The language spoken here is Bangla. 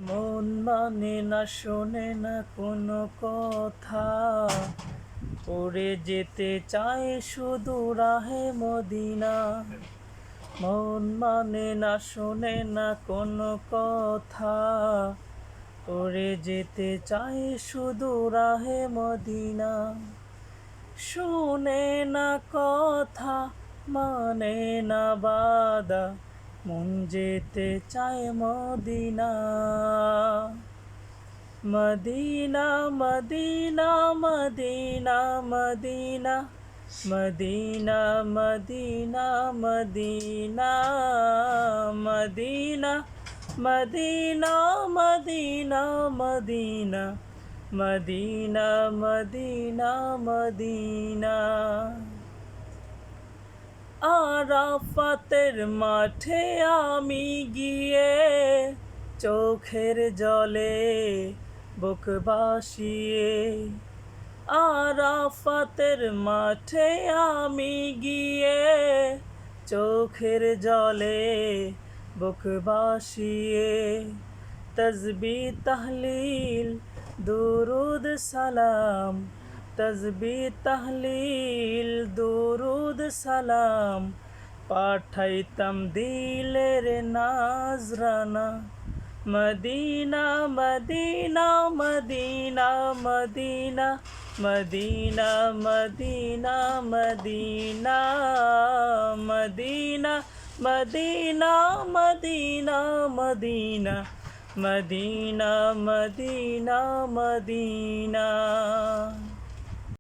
মন মানে না, শোনে না কোনো কথা, উড়ে যেতে চায় শুধু রাহে মদিনা। মন মানে না, শোনে না কোনো কথা, উড়ে যেতে চায় শুধু রাহে মদিনা। শোনে না কথা, মানে না বাদা, মন যেতে চায় Medina. Medina Medina Medina Medina Medina Medina Medina Medina Medina Medina Medina Medina Medina Medina. আরাফাতের মাঠে আমি গিয়ে চোখের জলে বুক ভাসিয়ে। আরাফাতের মাঠে আমি গিয়ে চোখের জলে বুক ভাসিয়ে। তসবিহ তাহলিল দুরুদ সালাম, তসবিহ তাহলিল দুরুদ সালাম, পাঠাইতাম দিলের নাজরানা। Medina Medina Medina Medina Medina Medina Medina Medina Medina Medina Medina Medina Medina Medina.